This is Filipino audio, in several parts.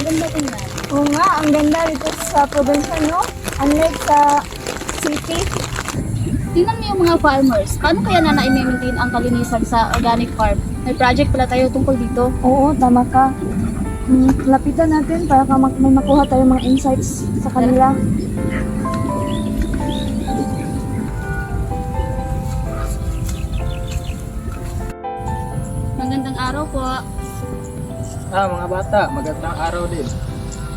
maganda tingnan. Oo nga, ang ganda dito sa probinsya, no? Unlike sa city. Tingnan mo yung mga farmers. Paano kaya na na-maintain ang kalinisan sa organic farm? May project pala tayo tungkol dito. Oo, tama ka. Lapitan natin para may makuha tayo mga insights sa kanila. Magandang araw po. Mga bata, magandang araw din.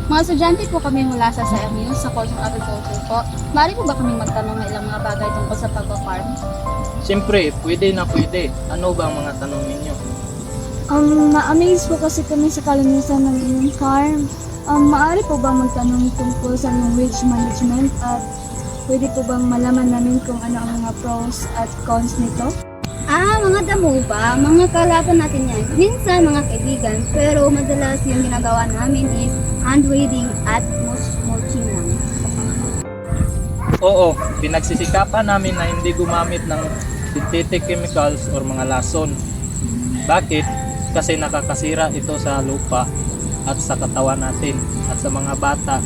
Mga estudyante po kami mula sa SMU sa course of agriculture po. Maaari po ba kaming magtanong ng ilang mga bagay tungkol sa pagpa-farm? Siyempre, pwede na pwede. Ano ba ang mga tanong ninyo? Na-amaze po kasi kami sa kalinisan ng inyong farm. Maaari po ba magtanong tungkol sa inyong waste management at pwede po bang malaman namin kung ano ang mga pros at cons nito? Mga damo ba? Mga kalaban natin yan. Minsan mga kaibigan, pero madalas yung ginagawa namin is hand weeding at mulching lang. Oo, pinagsisikapan namin na hindi gumamit ng synthetic chemicals or mga lason. Bakit? Kasi nakakasira ito sa lupa at sa katawan natin at sa mga bata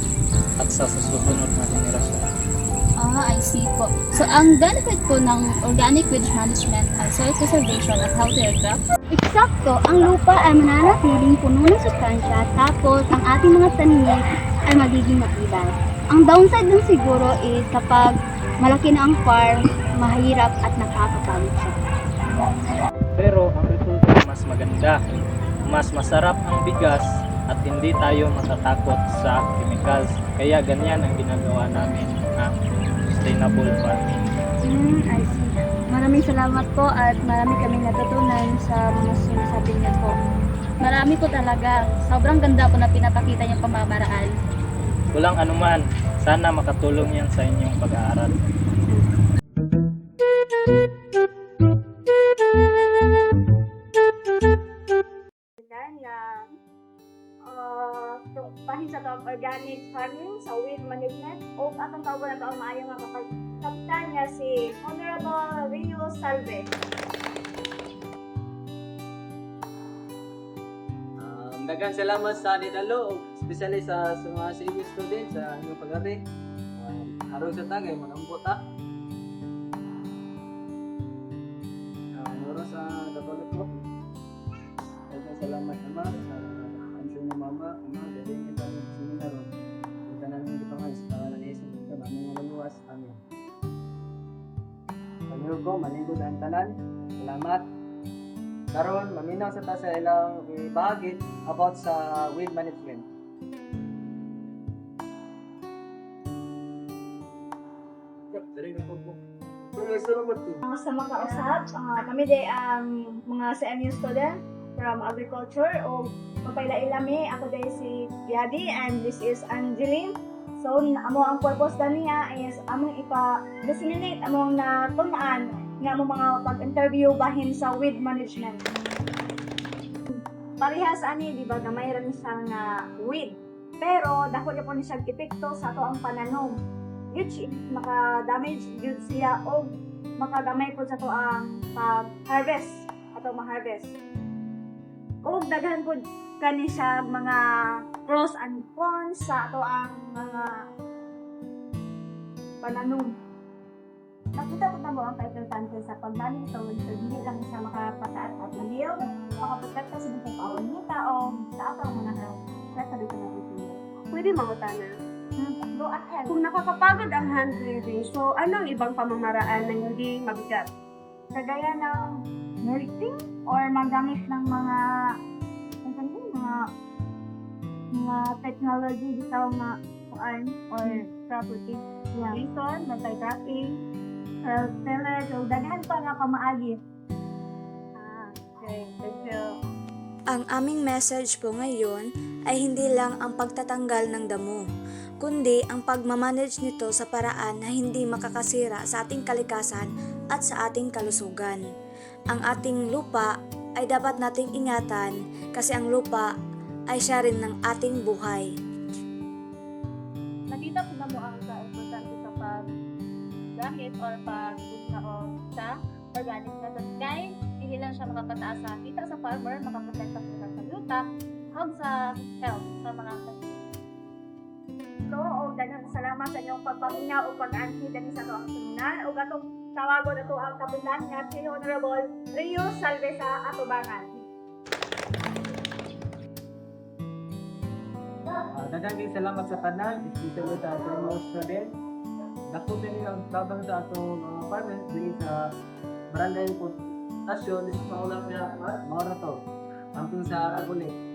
at sa susunod na henerasyon. I see po. So, ang benefit po ng organic waste management ay soil preservation at healthier crops. Eksakto, ang lupa ay mananatiling puno ng sustansya tapos ang ating mga tanim ay magiging matibay. Ang downside dun siguro is kapag malaki na ang farm, mahirap at nakakapagod siya. Pero ang resulta ay mas maganda. Mas masarap ang bigas at hindi tayo matatakot sa chemicals. Kaya ganyan ang ginagawa namin na sustainable farming. I see. Maraming salamat po at marami kaming natutunan sa mga sinasabi niyo po. Marami po talaga. Sobrang ganda po na pinapakita niyong pamamaraan. Walang anuman. Sana makatulong yan sa inyong pag-aaral. Pahin sa tawag organic farming sa wind management o atong tawag na taong maayo nga kapag kapitan niya si Honorable Rio Salve. Daghang salamat sa Nidalo, especially sa mga senior students sa inyong pag-ari. Harong sa tagay, manambot ha. Nuro sa Catholic ko. Daghang salamat naman sa ansyon ng mama, galing ito ang seminar. Ito na lang ito nga, sa pangalan ni Jesus, maming maluwas, amin. Panyog ko, maningod ang tanan. Salamat. Karon maminaw sa ta sa ilang ibahagi about sa weed management. Sa mga kausap, kami day ang mga CMU student from agriculture o mapailailami. Ako day si Yadi and this is Angeline. So, amo ang purpose niya is among ipa-disseminate among natunaan nga among mga pag-interview bahin sa weed management. Parehas ani, di ba, gamay rin siya nga weed. Pero dako niya po ni siya epekto sa ato ang pananom. Which maka-damage yun siya o makagamay po sa to ang pag-harvest ato ma-harvest. O daghan po kani siya mga pros and cons sa ato ang mga pananom. Nakita ko na mo ang importante sa pagmanitor so hindi lang siya makapataas at maliw, makaprotekta sa mga kaunita o sa atong mga health. Kaya dito na dito. Pwede mangutana. Go ahead. Kung nakakapagod ang hand weaving, so ano ang ibang pamamaraan na hindi mabigat? Kagaya ng melting or magamit ng mga technology bitaw nga kuan or property. Yeah. Reason, multi-cropping. Teller, so daghan pa nga pamaagi. Okay, thank you. Ang aming message po ngayon ay hindi lang ang pagtatanggal ng damo, kundi ang pagmamanage nito sa paraan na hindi makakasira sa ating kalikasan at sa ating kalusugan. Ang ating lupa ay dapat nating ingatan kasi ang lupa ay siya rin ng ating buhay. Nakita ko na mo ang importante sa pag-gamit or pag-ugnao sa organic methods. Kahit hindi lang siya makapataas sa kita sa farmer, makaprotekta sa lupa, o sa health sa mga So, o daghang salamat sa inyong pagpaminaw o pag-ansi dali sa ato ang seminar o gatong tawagon ato ang kapitan nga si Honorable Rio Salvesa Atubangan. Daghang salamat sa tanan, especially sa ating mga student. Dako din nilang tabang sa atong mga partners dili sa barangay po stasyon is maulap niya maura to. Amping sa Agulit.